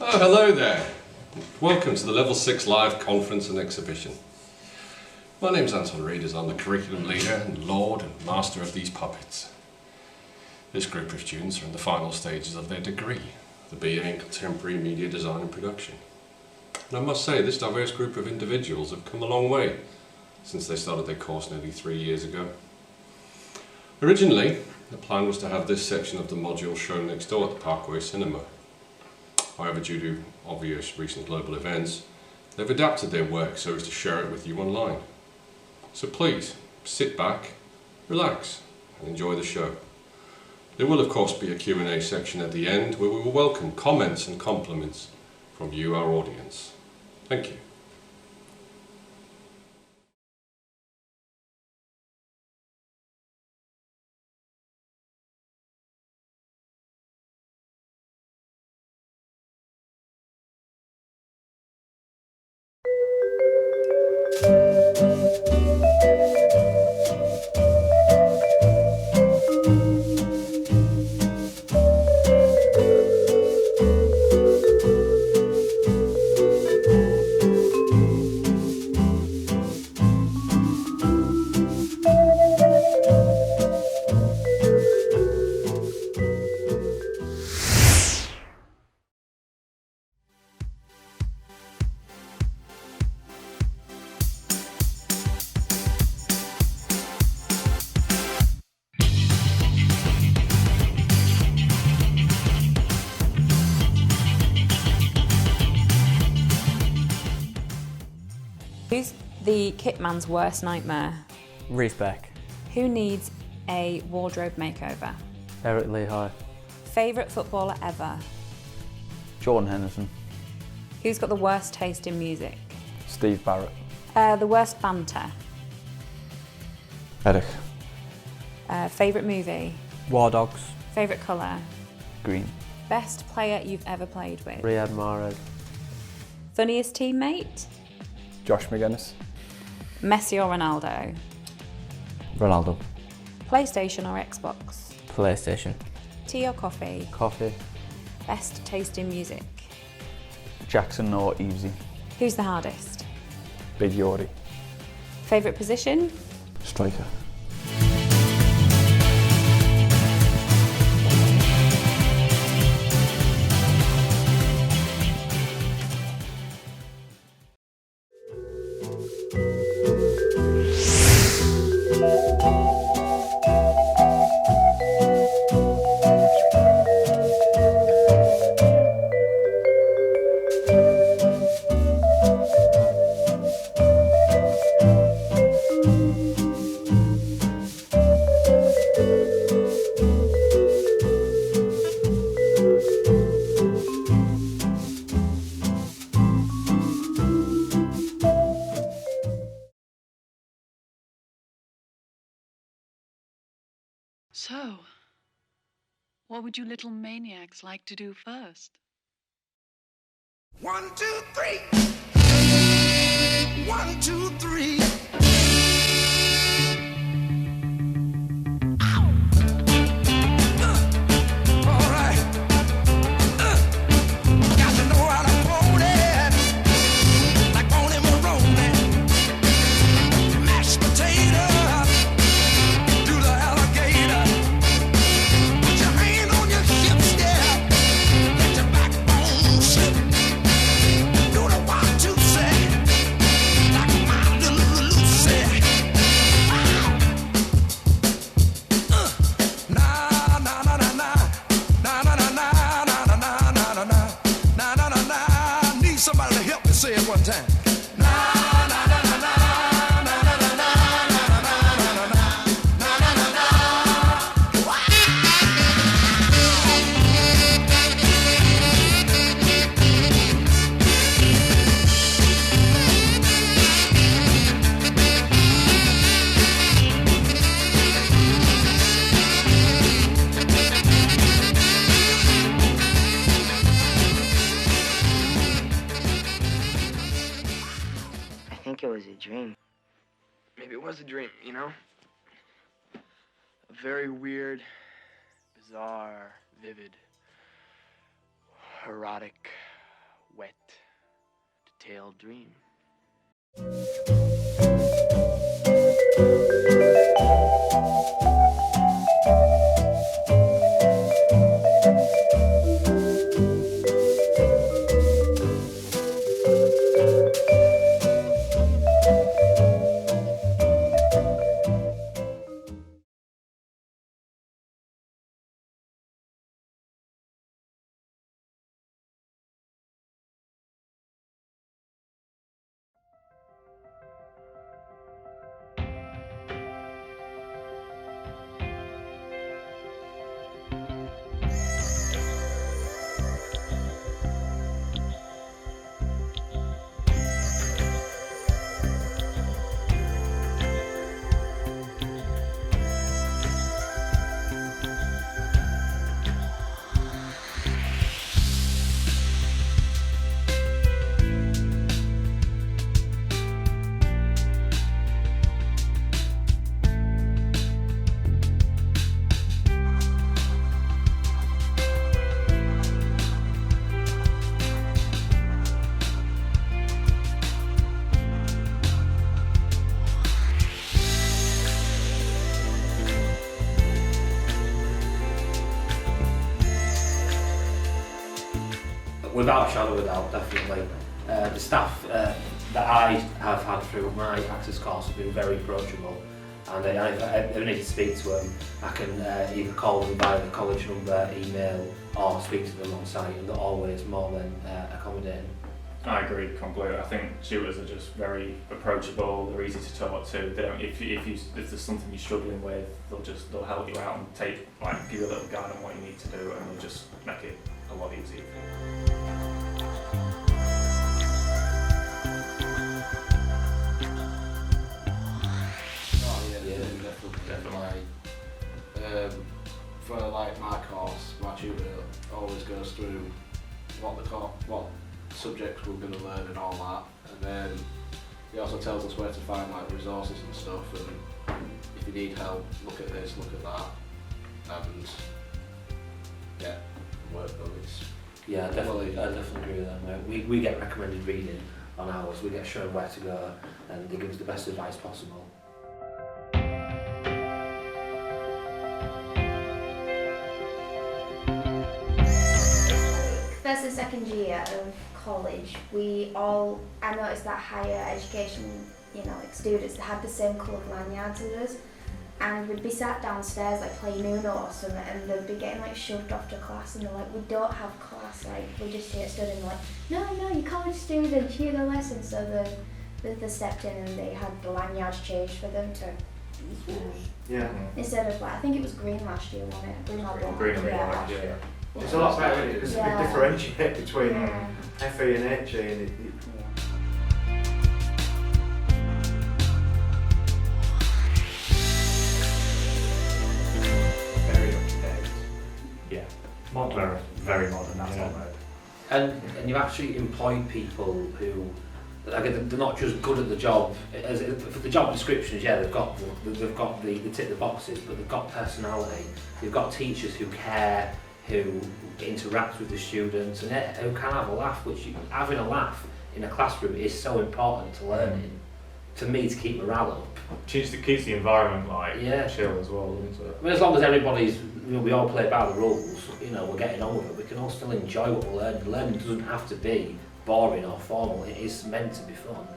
Oh, hello there. Welcome to the Level 6 Live Conference and Exhibition. My name's Anton Reeders. I'm the curriculum leader and lord and master of these puppets. This group of students are in the final stages of their degree, the BA in Contemporary Media Design and Production. And I must say, this diverse group of individuals have come a long way since they started their course nearly 3 years ago. Originally, the plan was to have this section of the module shown next door at the Parkway Cinema. However, due to obvious recent global events, they've adapted their work so as to share it with you online. So please, sit back, relax, and enjoy the show. There will of course be a Q&A section at the end where we will welcome comments and compliments from you, our audience. Thank you. Who's the kitman's worst nightmare? Reef Beck. Who needs a wardrobe makeover? Eric Lehigh. Favourite footballer ever? Jordan Henderson. Who's got the worst taste in music? Steve Barrett. The worst banter? Eric. Favourite movie? War Dogs. Favourite colour? Green. Best player you've ever played with? Riyad Mahrez. Funniest teammate? Josh McGuinness. Messi or Ronaldo? Ronaldo. PlayStation or Xbox? PlayStation. Tea or coffee? Coffee. Best taste in music? Jackson or Easy. Who's the hardest? Big Yori. Favourite position? Striker. So, what would you little maniacs like to do first? 1, 2, 3. 1, 2, 3. All right. Got to know how to hold it, like Boney Maroney. Mashed potato, do the alligator. Put your hand on your hips, yeah. Let your backbone slip. Do the 1, 2, say, like my little Lucy. Na na na na na, na na na na na na na na na na na na na. Need somebody to help me say it one time. Na na na na na, na na na na na na na na na na na. I think it was a dream. Maybe it was a dream, you know? A very weird, bizarre, vivid, erotic, wet, detailed dream. Without a shadow of a doubt, definitely. The staff that I have had through my Access course have been very approachable, and if I ever need to speak to them, I can either call them via the college number, email, or speak to them on site, and they're always more than accommodating. I agree completely. I think tutors are just very approachable. They're easy to talk to. They don't, if there's something you're struggling with, they'll help you out and give you a little guide on what you need to do, and they'll just make it a lot easier. Definitely. For like my course, my tutor always goes through what subjects we're going to learn and all that, and then he also tells us where to find like resources and stuff, and if you need help, look at this, look at that, and yeah, work on this. Yeah, definitely. I definitely agree with that. We get recommended reading on ours. We get shown where to go, and they give us the best advice possible. First and second year of college, I noticed that higher education, like students, they had the same colour lanyards as us, and we'd be sat downstairs like playing Uno or something, and they'd be getting like shoved off to class, and they're like, we don't have class, like we just here studying, like, no, you college students, hear the lesson. So they stepped in and they had the lanyards changed for them to yeah. Instead of like, I think it was green last year, wasn't it? Green or black? Green and yeah, black, yeah. It's a lot better, isn't it? Because Yeah. we differentiate between Yeah. FE and HE, and very up to date. Yeah, modern, very modern. That's all right. And you've actually employed people who, again, they're not just good at the job. For the job descriptions, yeah, they tick the boxes, but they've got personality. They've got teachers who care, who interact with the students, and who can have a laugh. Having a laugh in a classroom is so important to learning. To me, to keep morale up. Keeps the environment chill as well, doesn't it? I mean, as long as everybody's, we all play by the rules, we're getting on with it, we can all still enjoy what we're learning. Learning doesn't have to be boring or formal, it is meant to be fun.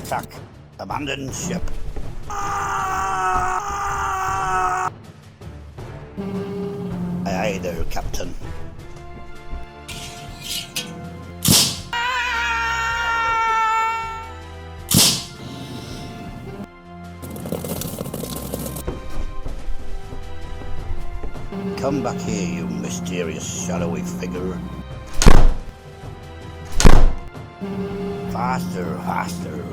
attack. Abandon ship. Aye, there, Captain. Come back here, you mysterious, shadowy figure. Faster, faster.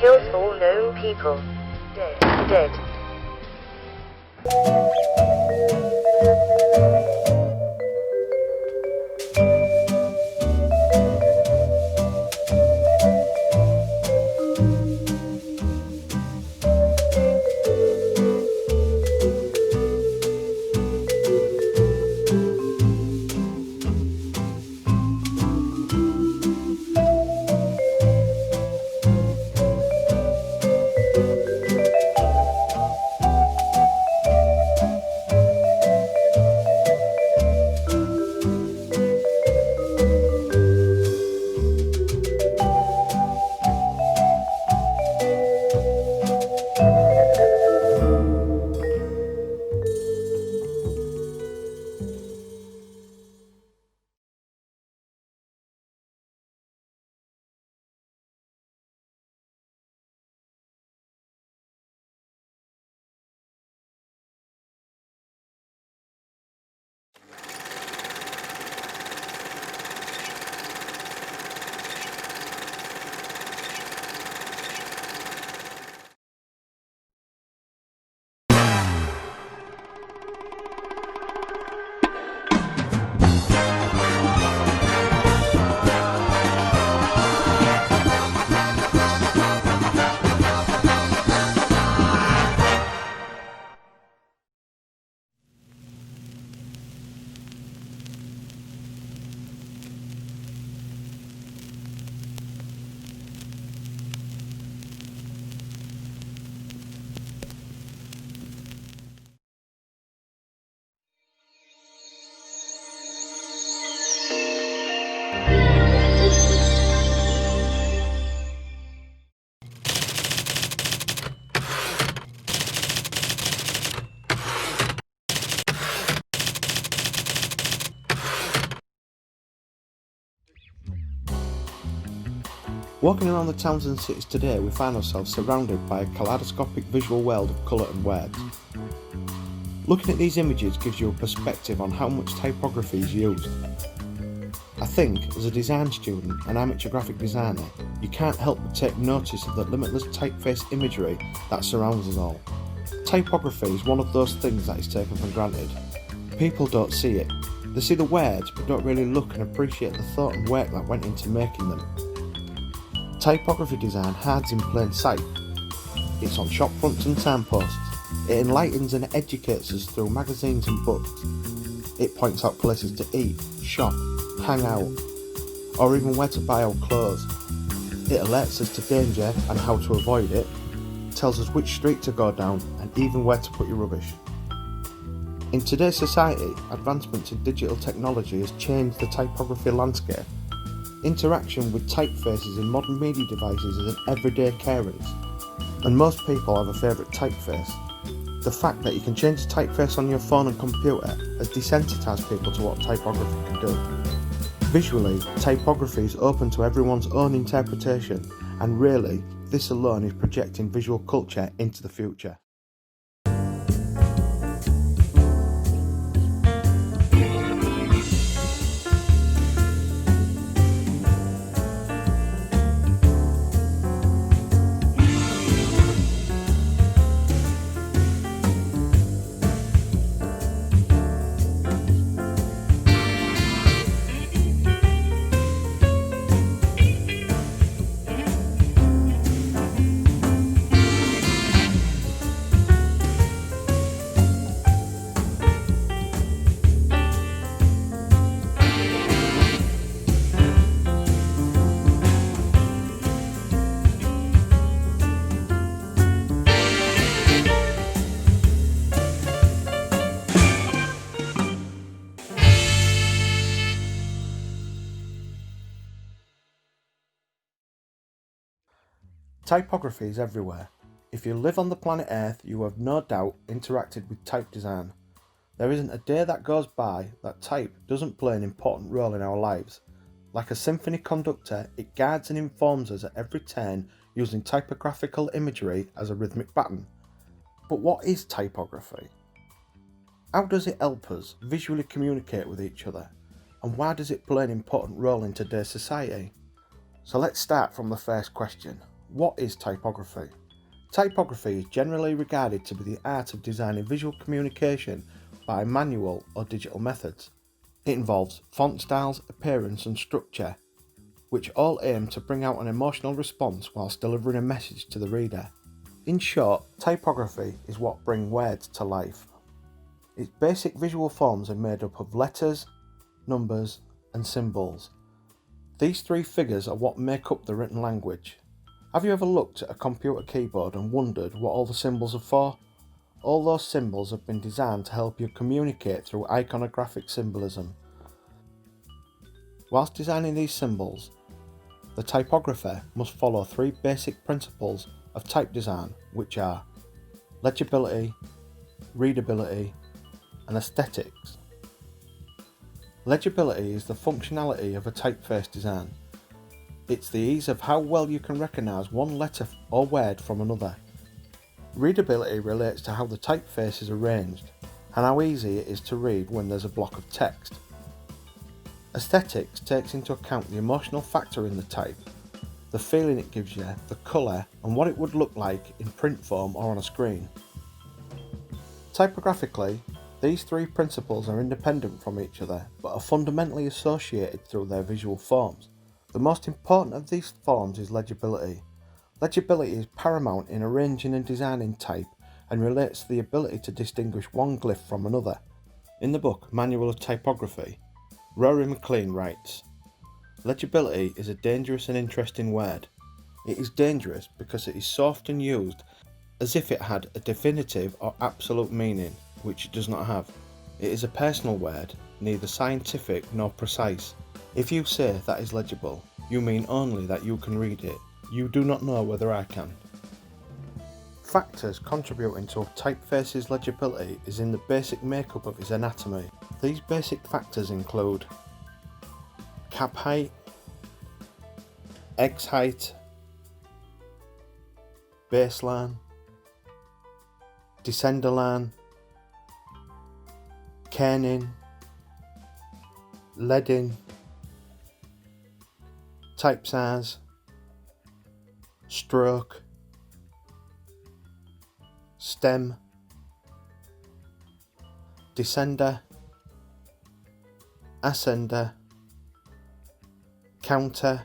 Kills all known people. Dead. Dead. Walking around the towns and cities today, we find ourselves surrounded by a kaleidoscopic visual world of colour and words. Looking at these images gives you a perspective on how much typography is used. I think, as a design student and amateur graphic designer, you can't help but take notice of the limitless typeface imagery that surrounds us all. Typography is one of those things that is taken for granted. People don't see it. They see the words but don't really look and appreciate the thought and work that went into making them. Typography design hides in plain sight. It's on shop fronts and signposts. It enlightens and educates us through magazines and books. It points out places to eat, shop, hang out, or even where to buy our clothes. It alerts us to danger and how to avoid it, tells us which street to go down and even where to put your rubbish. In today's society, advancements in digital technology has changed the typography landscape. Interaction with typefaces in modern media devices is an everyday occurrence, and most people have a favourite typeface. The fact that you can change the typeface on your phone and computer has desensitised people to what typography can do. Visually, typography is open to everyone's own interpretation, and really, this alone is projecting visual culture into the future. Typography is everywhere. If you live on the planet Earth, you have no doubt interacted with type design. There isn't a day that goes by that type doesn't play an important role in our lives. Like a symphony conductor, it guides and informs us at every turn using typographical imagery as a rhythmic pattern. But what is typography? How does it help us visually communicate with each other? And why does it play an important role in today's society? So let's start from the first question. What is typography? Typography is generally regarded to be the art of designing visual communication by manual or digital methods. It involves font styles, appearance and structure, which all aim to bring out an emotional response whilst delivering a message to the reader. In short, typography is what brings words to life. Its basic visual forms are made up of letters, numbers and symbols. These three figures are what make up the written language. Have you ever looked at a computer keyboard and wondered what all the symbols are for? All those symbols have been designed to help you communicate through iconographic symbolism. Whilst designing these symbols, the typographer must follow three basic principles of type design, which are legibility, readability, and aesthetics. Legibility is the functionality of a typeface design. It's the ease of how well you can recognise one letter or word from another. Readability relates to how the typeface is arranged and how easy it is to read when there's a block of text. Aesthetics takes into account the emotional factor in the type, the feeling it gives you, the colour and what it would look like in print form or on a screen. Typographically, these three principles are independent from each other but are fundamentally associated through their visual forms. The most important of these forms is legibility. Legibility is paramount in arranging and designing type and relates to the ability to distinguish one glyph from another. In the book Manual of Typography, Rory McLean writes, "Legibility is a dangerous and interesting word. It is dangerous because it is so often used as if it had a definitive or absolute meaning, which it does not have. It is a personal word, neither scientific nor precise. If you say that is legible, you mean only that you can read it. You do not know whether I can." Factors contributing to a typeface's legibility is in the basic makeup of its anatomy. These basic factors include cap height, X height, baseline, descenderline, kerning, leading, type size, stroke, stem, descender, ascender, counter,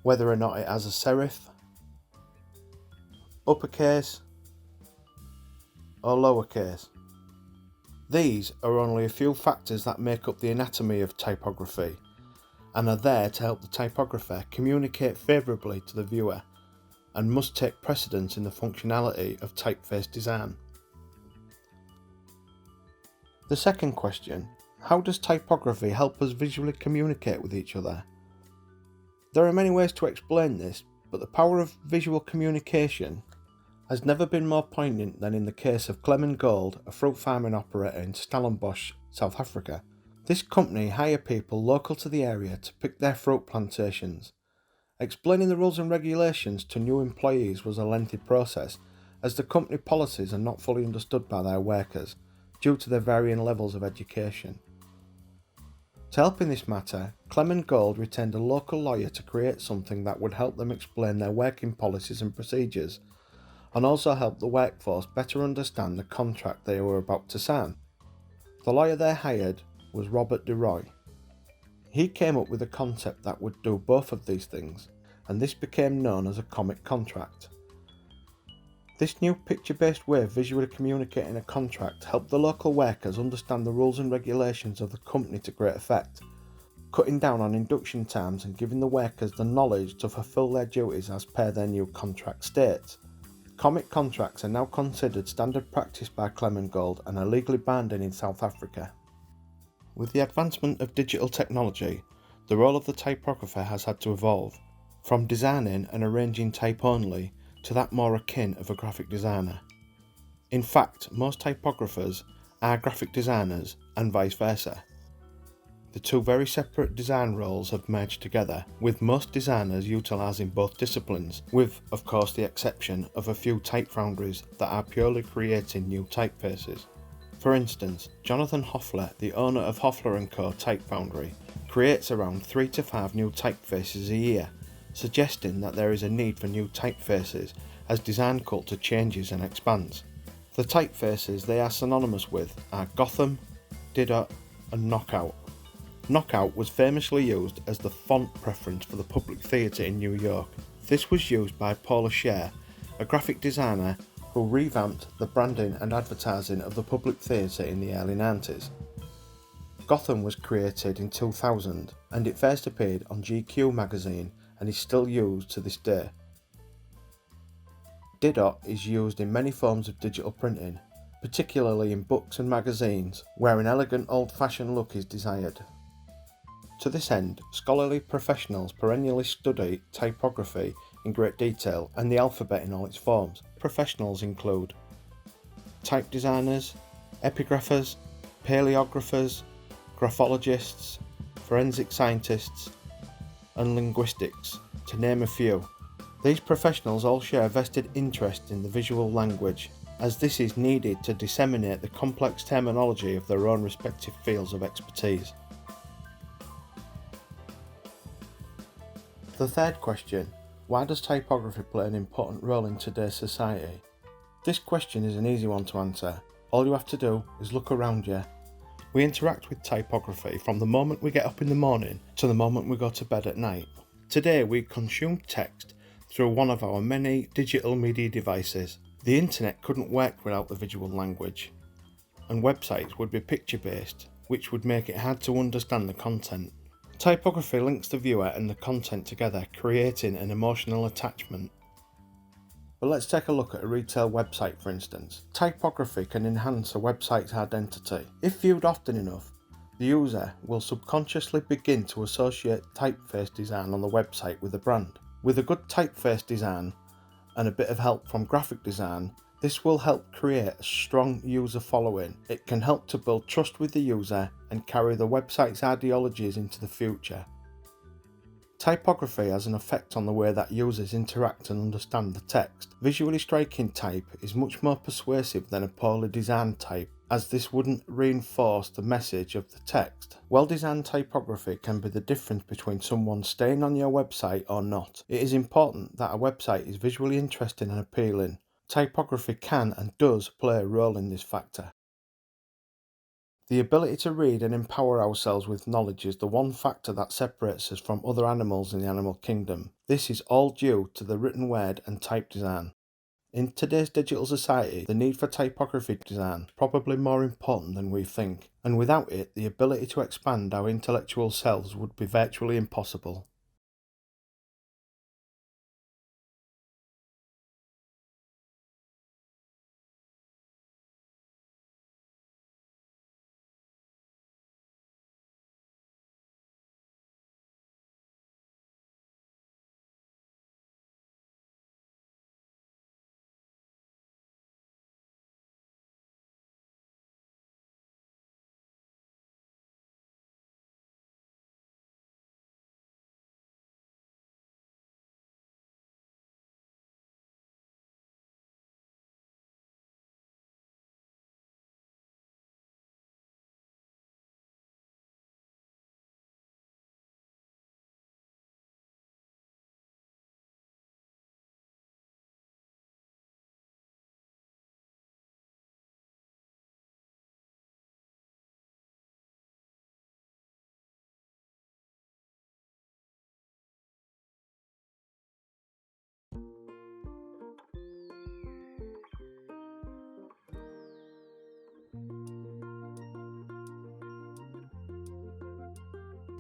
whether or not it has a serif, uppercase or lowercase. These are only a few factors that make up the anatomy of typography and are there to help the typographer communicate favourably to the viewer and must take precedence in the functionality of typeface design. The second question, how does typography help us visually communicate with each other? There are many ways to explain this, but the power of visual communication has never been more poignant than in the case of Clement Gold, a fruit farming operator in Stellenbosch, South Africa. This company hire people local to the area to pick their fruit plantations. Explaining the rules and regulations to new employees was a lengthy process, as the company policies are not fully understood by their workers, due to their varying levels of education. To help in this matter, Clement Gold retained a local lawyer to create something that would help them explain their working policies and procedures, and also help the workforce better understand the contract they were about to sign. The lawyer they hired was Robert De Roy. He came up with a concept that would do both of these things, and this became known as a comic contract. This new picture-based way of visually communicating a contract helped the local workers understand the rules and regulations of the company to great effect, cutting down on induction times and giving the workers the knowledge to fulfil their duties as per their new contract states. Comic contracts are now considered standard practice by Clement Gold and are legally binding in South Africa. With the advancement of digital technology, the role of the typographer has had to evolve, from designing and arranging type only to that more akin of a graphic designer. In fact, most typographers are graphic designers and vice versa. The two very separate design roles have merged together, with most designers utilising both disciplines, with, of course, the exception of a few type foundries that are purely creating new typefaces. For instance, Jonathan Hoffler, the owner of Hoffler & Co. Type Foundry, creates around 3 to 5 new typefaces a year, suggesting that there is a need for new typefaces as design culture changes and expands. The typefaces they are synonymous with are Gotham, Didot and Knockout. Knockout was famously used as the font preference for the Public Theatre in New York. This was used by Paula Scher, a graphic designer who revamped the branding and advertising of the Public Theatre in the early 90s. Gotham was created in 2000 and it first appeared on GQ magazine and is still used to this day. Didot is used in many forms of digital printing, particularly in books and magazines, where an elegant old-fashioned look is desired. To this end, scholarly professionals perennially study typography in great detail and the alphabet in all its forms. Professionals include type designers, epigraphers, paleographers, graphologists, forensic scientists, and linguistics, to name a few. These professionals all share a vested interest in the visual language, as this is needed to disseminate the complex terminology of their own respective fields of expertise. The third question, why does typography play an important role in today's society? This question is an easy one to answer. All you have to do is look around you. We interact with typography from the moment we get up in the morning to the moment we go to bed at night. Today we consume text through one of our many digital media devices. The internet couldn't work without the visual language, and websites would be picture-based, which would make it hard to understand the content. Typography links the viewer and the content together, creating an emotional attachment. But let's take a look at a retail website for instance. Typography can enhance a website's identity. If viewed often enough, the user will subconsciously begin to associate typeface design on the website with the brand. With a good typeface design and a bit of help from graphic design, this will help create a strong user following. It can help to build trust with the user and carry the website's ideologies into the future. Typography has an effect on the way that users interact and understand the text. Visually striking type is much more persuasive than a poorly designed type, as this wouldn't reinforce the message of the text. Well-designed typography can be the difference between someone staying on your website or not. It is important that a website is visually interesting and appealing. Typography can and does play a role in this factor. The ability to read and empower ourselves with knowledge is the one factor that separates us from other animals in the animal kingdom. This is all due to the written word and type design. In today's digital society, the need for typography design is probably more important than we think, and without it, the ability to expand our intellectual selves would be virtually impossible.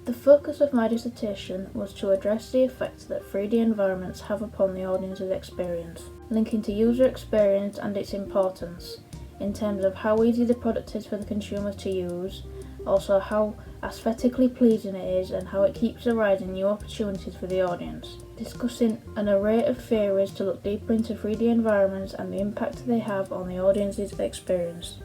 The focus of my dissertation was to address the effects that 3D environments have upon the audience's experience, linking to user experience and its importance, in terms of how easy the product is for the consumer to use, also how aesthetically pleasing it is and how it keeps arising new opportunities for the audience, discussing an array of theories to look deeper into 3D environments and the impact they have on the audience's experience.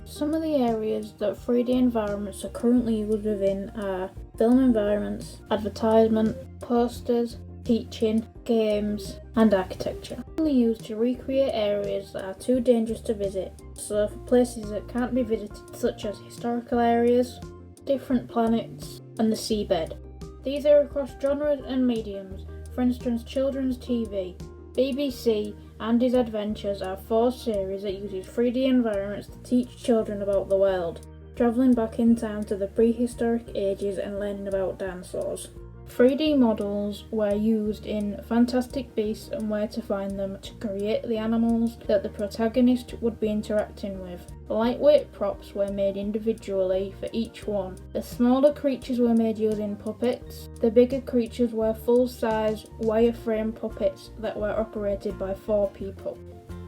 Some of the areas that 3D environments are currently used within are film environments, advertisement, posters, teaching, games, and architecture. Only used to recreate areas that are too dangerous to visit, so for places that can't be visited such as historical areas, different planets, and the seabed. These are across genres and mediums, for instance children's TV. BBC Andy's Adventures are 4 series that uses 3D environments to teach children about the world, travelling back in time to the prehistoric ages and learning about dinosaurs. 3D models were used in Fantastic Beasts and Where to Find Them to create the animals that the protagonist would be interacting with. Lightweight props were made individually for each one. The smaller creatures were made using puppets. The bigger creatures were full-size wireframe puppets that were operated by 4 people.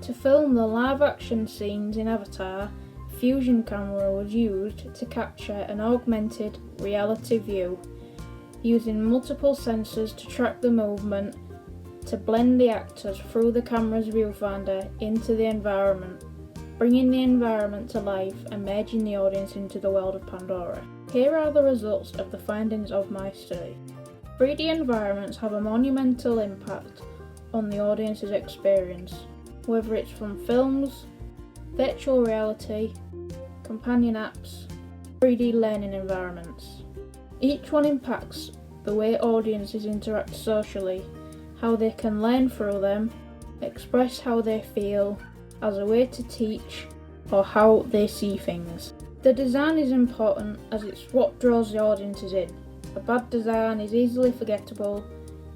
To film the live-action scenes in Avatar, Fusion camera was used to capture an augmented reality view, using multiple sensors to track the movement, to blend the actors through the camera's viewfinder into the environment, bringing the environment to life and merging the audience into the world of Pandora. Here are the results of the findings of my study. 3D environments have a monumental impact on the audience's experience, whether it's from films, virtual reality, companion apps, 3D learning environments. Each one impacts the way audiences interact socially, how they can learn through them, express how they feel, as a way to teach, or how they see things. The design is important as it's what draws the audiences in. A bad design is easily forgettable,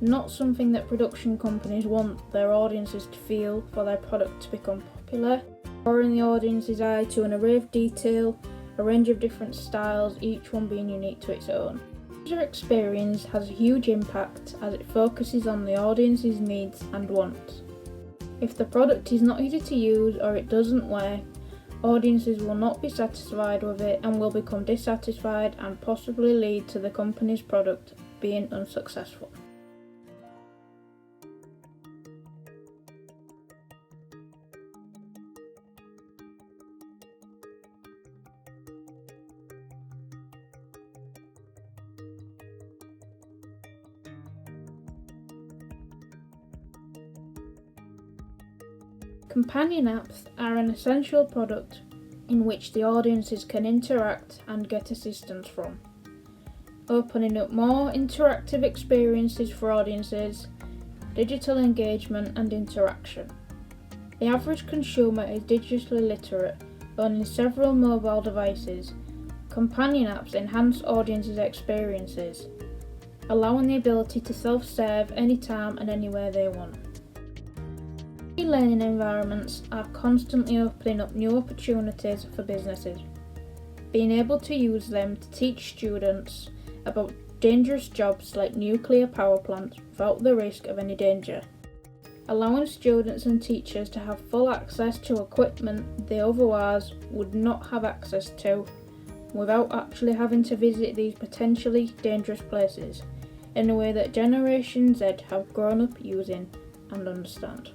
not something that production companies want their audiences to feel for their product to become popular, drawing the audience's eye to an array of detail, a range of different styles, each one being unique to its own. User experience has a huge impact as it focuses on the audience's needs and wants. If the product is not easy to use or it doesn't work, audiences will not be satisfied with it and will become dissatisfied and possibly lead to the company's product being unsuccessful. Companion apps are an essential product in which the audiences can interact and get assistance from, opening up more interactive experiences for audiences, digital engagement and interaction. The average consumer is digitally literate, owning several mobile devices. Companion apps enhance audiences' experiences, allowing the ability to self-serve anytime and anywhere they want. E-learning environments are constantly opening up new opportunities for businesses, being able to use them to teach students about dangerous jobs like nuclear power plants without the risk of any danger, allowing students and teachers to have full access to equipment they otherwise would not have access to without actually having to visit these potentially dangerous places in a way that Generation Z have grown up using and understand.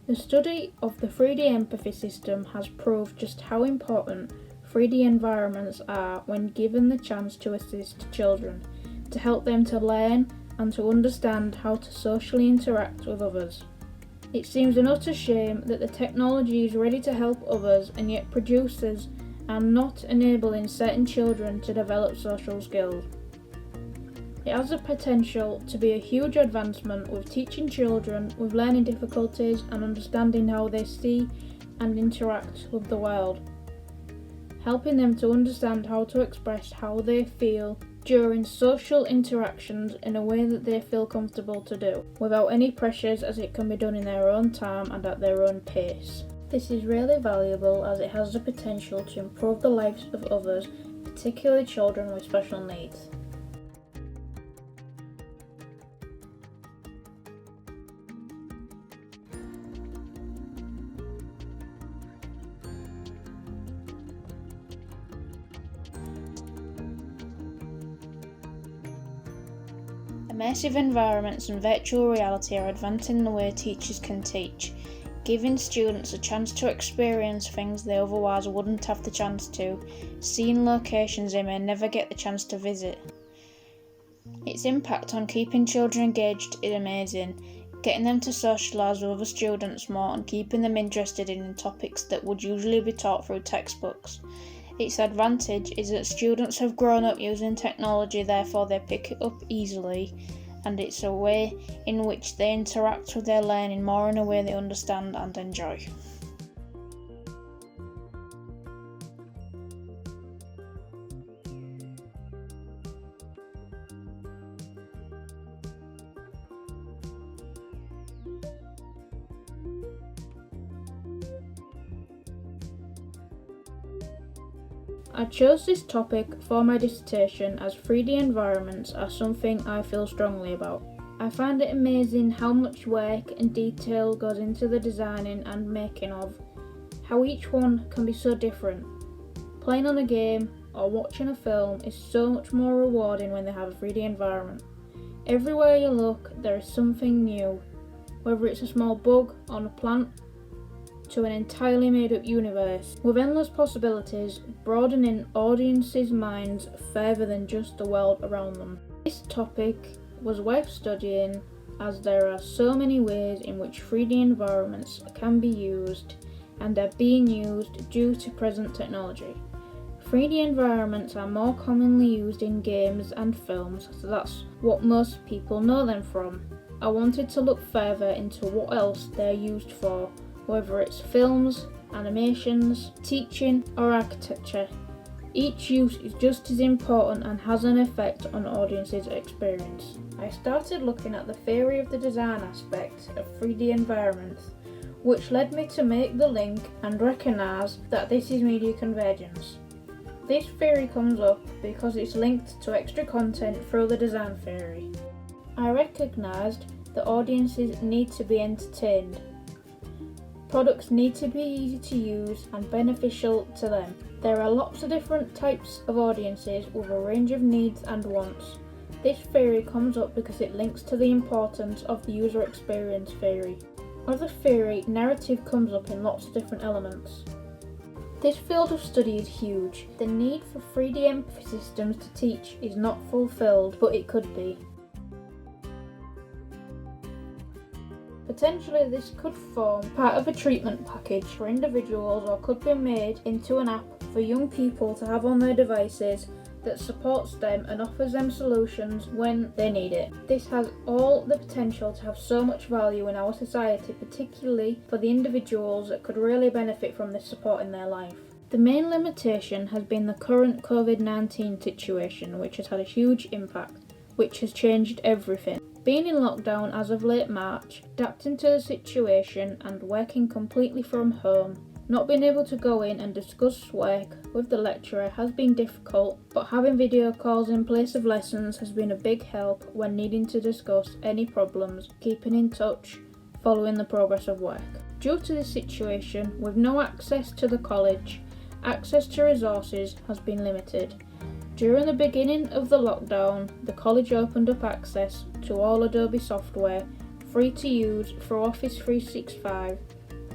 The study of the 3D empathy system has proved just how important 3D environments are when given the chance to assist children, to help them to learn and to understand how to socially interact with others. It seems an utter shame that the technology is ready to help others and yet producers are not enabling certain children to develop social skills. It has the potential to be a huge advancement with teaching children with learning difficulties and understanding how they see and interact with the world, helping them to understand how to express how they feel during social interactions in a way that they feel comfortable to do, without any pressures, as it can be done in their own time and at their own pace. This is really valuable as it has the potential to improve the lives of others, particularly children with special needs. Immersive environments and virtual reality are advancing the way teachers can teach, giving students a chance to experience things they otherwise wouldn't have the chance to, seeing locations they may never get the chance to visit. Its impact on keeping children engaged is amazing, getting them to socialise with other students more and keeping them interested in topics that would usually be taught through textbooks. Its advantage is that students have grown up using technology, therefore they pick it up easily, and it's a way in which they interact with their learning more in a way they understand and enjoy. I chose this topic for my dissertation as 3D environments are something I feel strongly about. I find it amazing how much work and detail goes into the designing and making of, how each one can be so different. Playing on a game or watching a film is so much more rewarding when they have a 3D environment. Everywhere you look, there is something new, whether it's a small bug on a plant to an entirely made-up universe, with endless possibilities, broadening audiences' minds further than just the world around them. This topic was worth studying as there are so many ways in which 3D environments can be used and are being used due to present technology. 3D environments are more commonly used in games and films, so that's what most people know them from. I wanted to look further into what else they're used for, whether it's films, animations, teaching or architecture. Each use is just as important and has an effect on audiences' experience. I started looking at the theory of the design aspect of 3D environments, which led me to make the link and recognise that this is media convergence. This theory comes up because it's linked to extra content through the design theory. I recognised that audiences need to be entertained. Products need to be easy to use and beneficial to them. There are lots of different types of audiences with a range of needs and wants. This theory comes up because it links to the importance of the user experience theory. With the theory, narrative comes up in lots of different elements. This field of study is huge. The need for 3D empathy systems to teach is not fulfilled, but it could be. Potentially this could form part of a treatment package for individuals, or could be made into an app for young people to have on their devices that supports them and offers them solutions when they need it. This has all the potential to have so much value in our society, particularly for the individuals that could really benefit from this support in their life. The main limitation has been the current COVID-19 situation, which has had a huge impact, which has changed everything. Being in lockdown as of late March, adapting to the situation and working completely from home, not being able to go in and discuss work with the lecturer has been difficult, but having video calls in place of lessons has been a big help when needing to discuss any problems, keeping in touch, following the progress of work. Due to this situation, with no access to the college, access to resources has been limited. During the beginning of the lockdown, the college opened up access to all Adobe software, free to use through Office 365,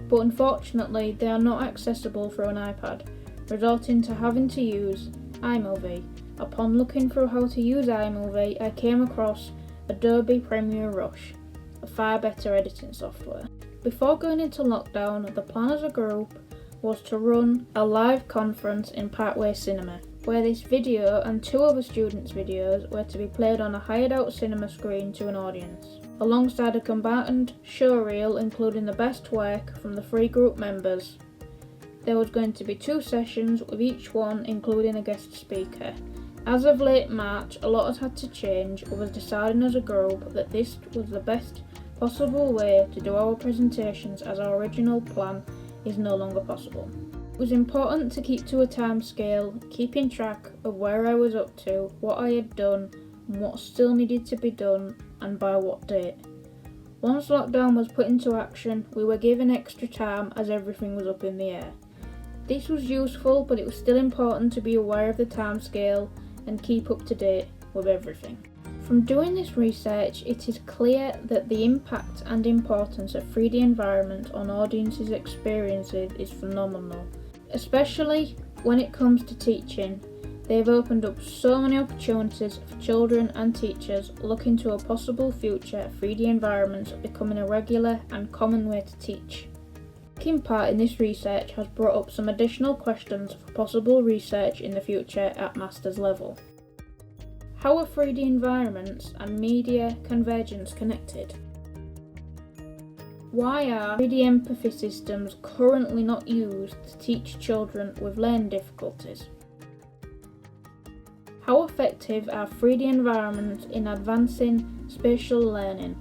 but unfortunately they are not accessible through an iPad, resulting to having to use iMovie. Upon looking through how to use iMovie, I came across Adobe Premiere Rush, a far better editing software. Before going into lockdown, the plan as a group was to run a live conference in Parkway Cinema, where this video and 2 other students' videos were to be played on a hired out cinema screen to an audience, alongside a combined showreel including the best work from the 3 group members. There was going to be 2 sessions with each one including a guest speaker. As of late March, a lot has had to change. We was deciding as a group that this was the best possible way to do our presentations, as our original plan is no longer possible. It was important to keep to a time scale, keeping track of where I was up to, what I had done, and what still needed to be done, and by what date. Once lockdown was put into action, we were given extra time as everything was up in the air. This was useful, but it was still important to be aware of the time scale and keep up to date with everything. From doing this research, it is clear that the impact and importance of 3D environment on audiences' experiences is phenomenal. Especially when it comes to teaching, they've opened up so many opportunities for children and teachers looking to a possible future 3D environments becoming a regular and common way to teach. Taking part in this research has brought up some additional questions for possible research in the future at master's level. How are 3D environments and media convergence connected? Why are 3D empathy systems currently not used to teach children with learning difficulties? How effective are 3D environments in advancing spatial learning?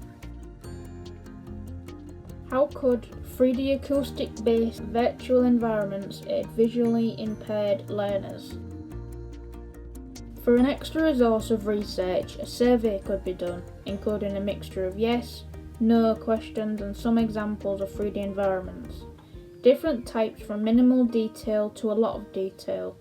How could 3D acoustic-based virtual environments aid visually impaired learners? For an extra resource of research, a survey could be done, including a mixture of yes, no questions and some examples of 3D environments. Different types from minimal detail to a lot of detail.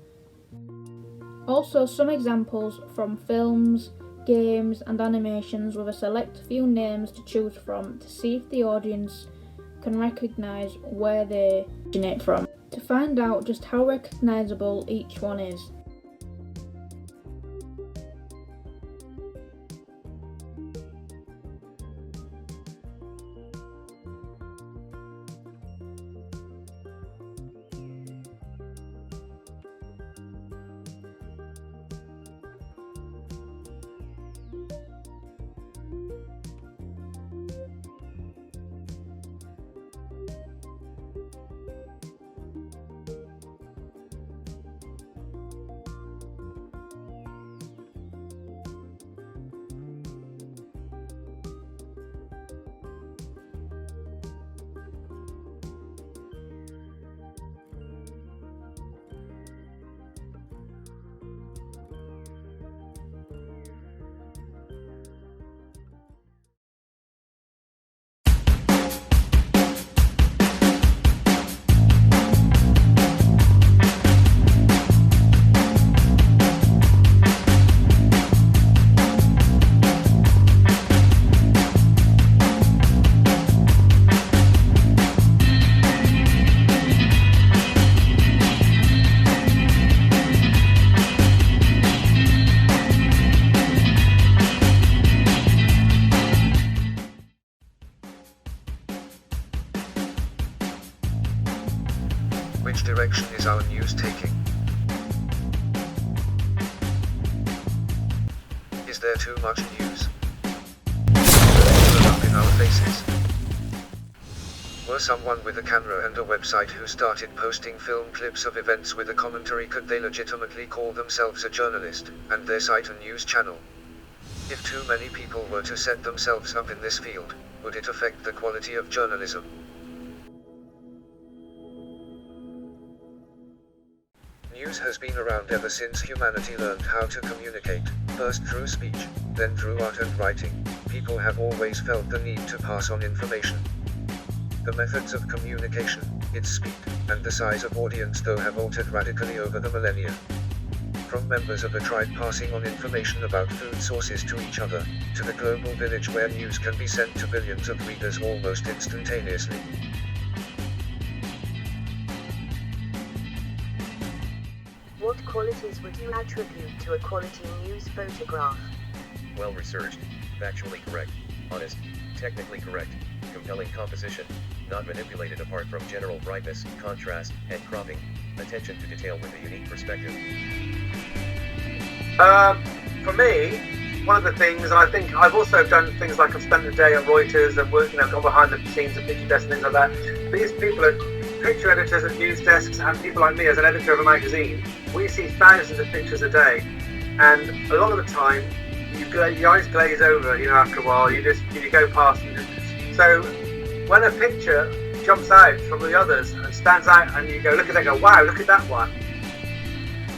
Also some examples from films, games and animations with a select few names to choose from to see if the audience can recognise where they originate from, to find out just how recognisable each one is. which direction is our news taking? Is there too much news? Up in our faces. Were someone with a camera and a website who started posting film clips of events with a commentary, could they legitimately call themselves a journalist, and their site a news channel? If too many people were to set themselves up in this field, would it affect the quality of journalism? News has been around ever since humanity learned how to communicate, first through speech, then through art and writing. People have always felt the need to pass on information. The methods of communication, its speed, and the size of audience though have altered radically over the millennia. From members of a tribe passing on information about food sources to each other, to the global village where news can be sent to billions of readers almost instantaneously. What qualities would you attribute to a quality news photograph? Well researched, factually correct, honest, technically correct, compelling composition, not manipulated apart from general brightness, contrast, and cropping, attention to detail with a unique perspective. For me, one of the things, and I think I've also done things like I've spent a day at Reuters and worked, gone behind the scenes of picture desks and things like that. These people are picture editors at news desks, and people like me as an editor of a magazine, we see thousands of pictures a day, and a lot of the time, your eyes glaze over, after a while, you go past. So when a picture jumps out from the others and stands out, and you go look at it, go, wow, look at that one.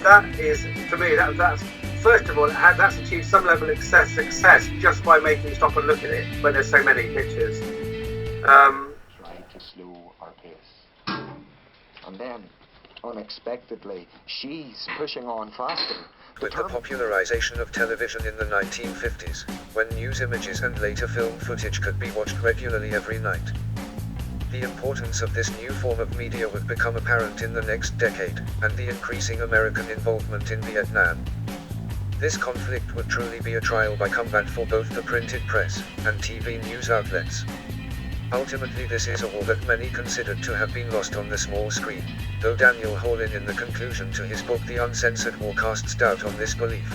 That is, for me, that's first of all, that's achieved some level of success just by making you stop and look at it when there's so many pictures. Trying to slow our pace, and then unexpectedly, she's pushing on faster. With the popularization of television in the 1950s, when news images and later film footage could be watched regularly every night, the importance of this new form of media would become apparent in the next decade, and the increasing American involvement in Vietnam. This conflict would truly be a trial by combat for both the printed press and TV news outlets. Ultimately, this is a war that many considered to have been lost on the small screen, though Daniel Hallin in the conclusion to his book The Uncensored War casts doubt on this belief.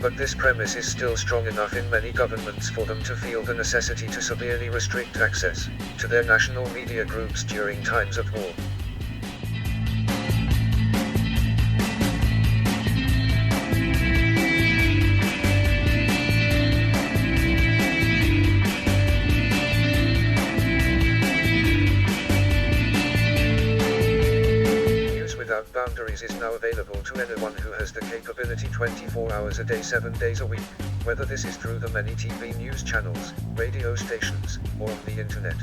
But this premise is still strong enough in many governments for them to feel the necessity to severely restrict access to their national media groups during times of war. Boundaries is now available to anyone who has the capability 24 hours a day 7 days a week, whether this is through the many TV news channels, radio stations, or on the internet.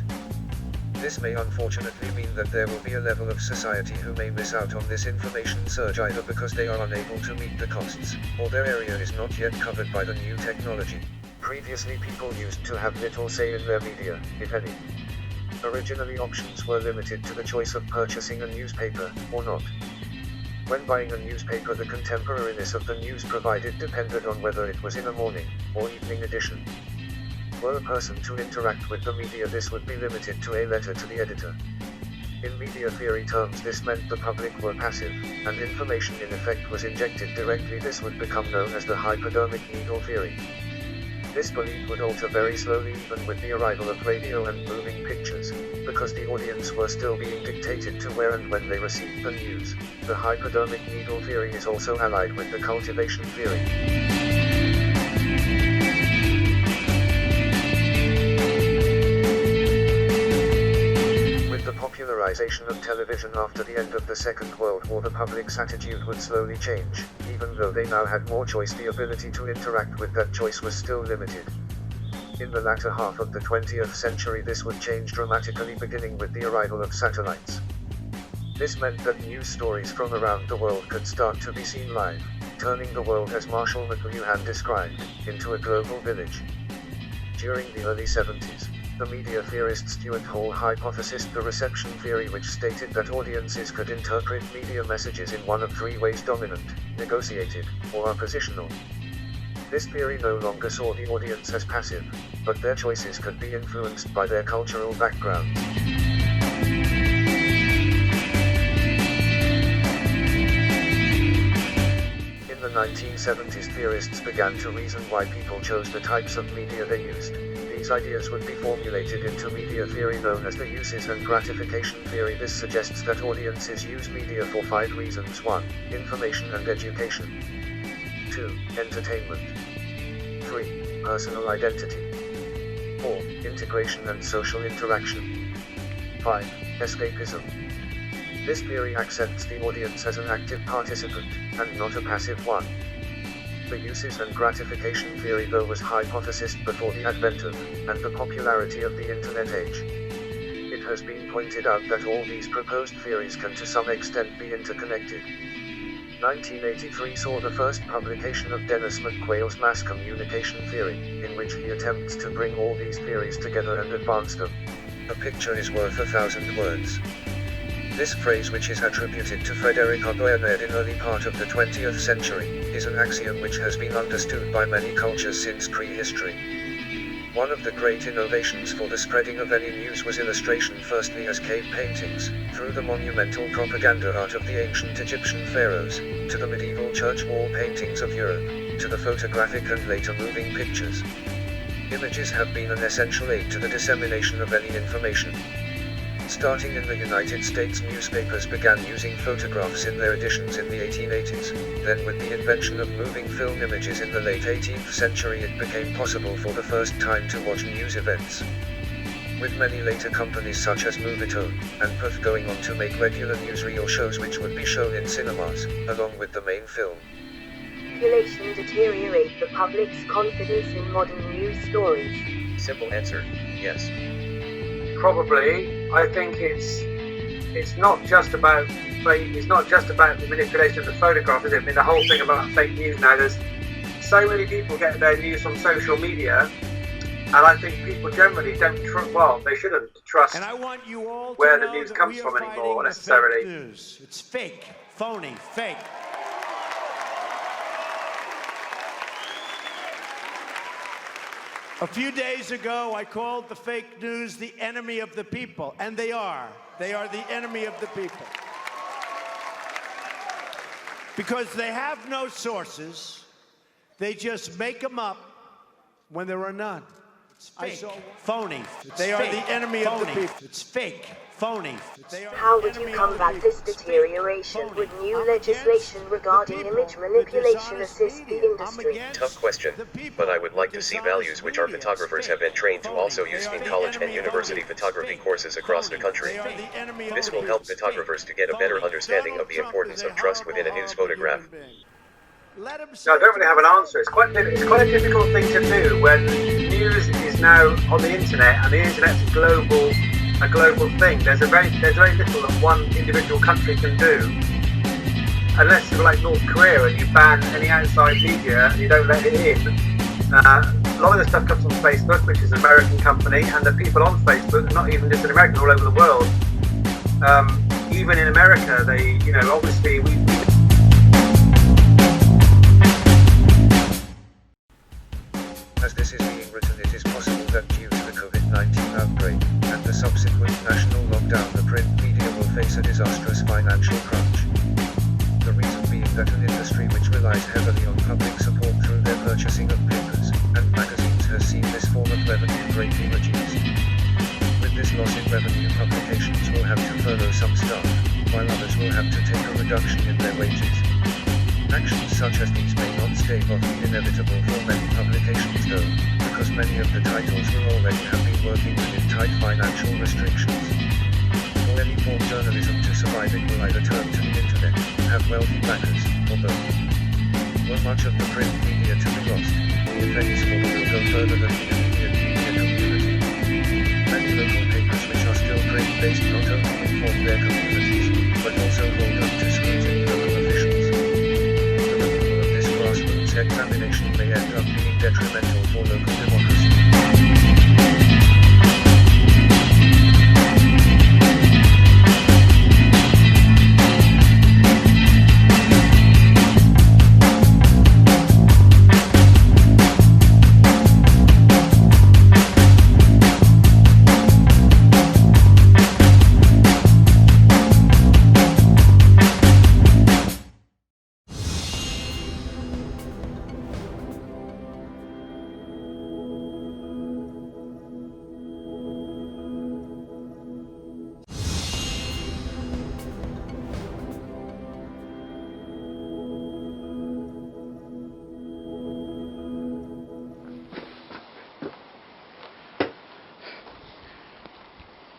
This may unfortunately mean that there will be a level of society who may miss out on this information surge either because they are unable to meet the costs, or their area is not yet covered by the new technology. Previously, people used to have little say in their media, if any. Originally, options were limited to the choice of purchasing a newspaper, or not. When buying a newspaper, the contemporaneous of the news provided depended on whether it was in a morning or evening edition. Were a person to interact with the media, this would be limited to a letter to the editor. In media theory terms, this meant the public were passive, and information in effect was injected directly. This would become known as the hypodermic needle theory. This belief would alter very slowly even with the arrival of radio and moving pictures, because the audience were still being dictated to where and when they received the news. The hypodermic needle theory is also allied with the cultivation theory. With the popularization of television after the end of the Second World War, the public's attitude would slowly change. Even though they now had more choice, the ability to interact with that choice was still limited. In the latter half of the 20th century, this would change dramatically, beginning with the arrival of satellites. This meant that news stories from around the world could start to be seen live, turning the world, as Marshall McLuhan described, into a global village. During the early 70s, the media theorist Stuart Hall hypothesized the reception theory, which stated that audiences could interpret media messages in one of three ways: dominant, negotiated, or oppositional. This theory no longer saw the audience as passive, but their choices could be influenced by their cultural background. 1970s, theorists began to reason why people chose the types of media they used. These ideas would be formulated into media theory known as the uses and gratification theory. This suggests that audiences use media for 5 reasons. 1. Information and education. 2. Entertainment. 3. Personal identity. 4. Integration and social interaction. 5. Escapism. This theory accepts the audience as an active participant, and not a passive one. The uses and gratification theory, though, was hypothesized before the advent of, and the popularity of the Internet age. It has been pointed out that all these proposed theories can to some extent be interconnected. 1983 saw the first publication of Dennis McQuail's mass communication theory, in which he attempts to bring all these theories together and advance them. A picture is worth 1,000 words. This phrase, which is attributed to Frederick Bernard in early part of the 20th century, is an axiom which has been understood by many cultures since prehistory. One of the great innovations for the spreading of any news was illustration, firstly as cave paintings, through the monumental propaganda art of the ancient Egyptian pharaohs, to the medieval church wall paintings of Europe, to the photographic and later moving pictures. Images have been an essential aid to the dissemination of any information. Starting in the United States, newspapers began using photographs in their editions in the 1880s. Then, with the invention of moving film images in the late 18th century, it became possible for the first time to watch news events. With many later companies such as Movietone and Puff going on to make regular newsreel shows which would be shown in cinemas, along with the main film. Manipulation deteriorate the public's confidence in modern news stories. Simple answer, yes. Probably. I think it's not just about the manipulation of the photograph, is it? I mean, the whole thing about fake news now, there's so many people get their news from social media, and I think people generally don't they shouldn't trust where the news comes from anymore necessarily. Fake news. It's fake, phony, fake. A few days ago, I called the fake news the enemy of the people, and they are. They are the enemy of the people. Because they have no sources, they just make them up when there are none. It's fake, phony. They are the enemy of the people. It's fake, phony. How would you combat this deterioration? Would new legislation regarding image manipulation assist the industry? Tough question, but I would like to see values which our photographers have been trained to also use in college and university photography courses across the country. This will help photographers to get a better understanding of the importance of trust within a news photograph. No, I don't really have an answer. It's quite a difficult thing to do when news is now on the internet, and the internet's a global thing. There's very little that one individual country can do, unless you're like North Korea and you ban any outside media and you don't let it in. A lot of the stuff comes from Facebook, which is an American company, and the people on Facebook, not even just in America, all over the world. Even in America, they, obviously we As this is being written, it is possible that due to the COVID-19 outbreak and the subsequent national lockdown, the print media will face a disastrous financial crunch. The reason being that an industry which relies heavily on public support through their purchasing of papers and magazines has seen this form of revenue greatly reduced. With this loss in revenue, publications will have to furlough some staff, while others will have to take a reduction in their wages. Actions such as these may not stave off the inevitable for many publications though, because many of the titles will already have been working within tight financial restrictions. For any form of journalism to survive, it will either turn to the internet, have wealthy backers, or both. Were much of the print media to be lost, the effects will go further than the immediate media community. Many local papers which are still print-based not only inform their communities, but also hold up to scrutiny local officials. Examination may end up being detrimental for local democracy.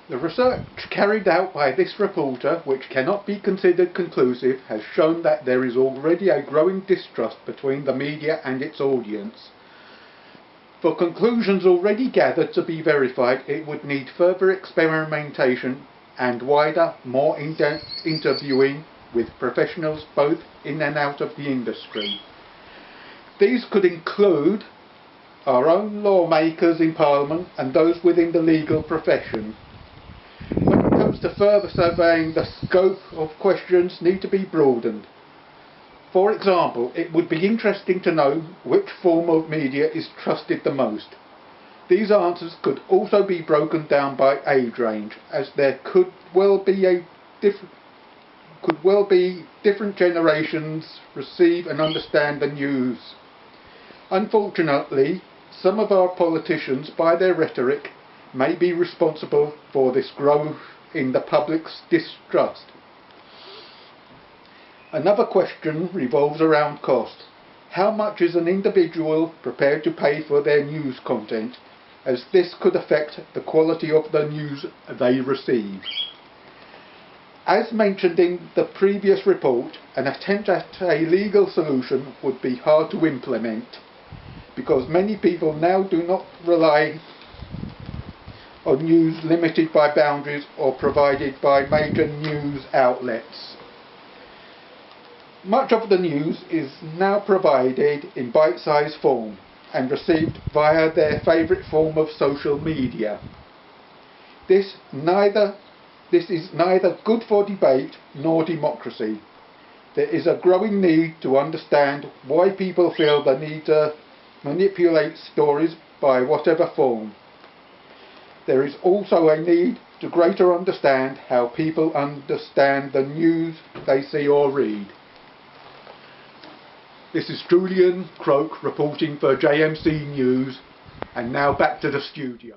The research carried out by this reporter, which cannot be considered conclusive, has shown that there is already a growing distrust between the media and its audience. For conclusions already gathered to be verified, it would need further experimentation and wider, more in-depth interviewing with professionals both in and out of the industry. These could include our own lawmakers in Parliament and those within the legal profession. When it comes to further surveying, the scope of questions need to be broadened. For example, it would be interesting to know which form of media is trusted the most. These answers could also be broken down by age range, as there could well be different generations receive and understand the news. Unfortunately, some of our politicians, by their rhetoric, may be responsible for this growth in the public's distrust. Another question revolves around cost. How much is an individual prepared to pay for their news content, as this could affect the quality of the news they receive? As mentioned in the previous report, an attempt at a legal solution would be hard to implement, because many people now do not rely on news limited by boundaries or provided by major news outlets. Much of the news is now provided in bite-sized form and received via their favourite form of social media. This is neither good for debate nor democracy. There is a growing need to understand why people feel the need to manipulate stories by whatever form. There is also a need to greater understand how people understand the news they see or read. This is Julian Croak reporting for JMC News, and now back to the studio.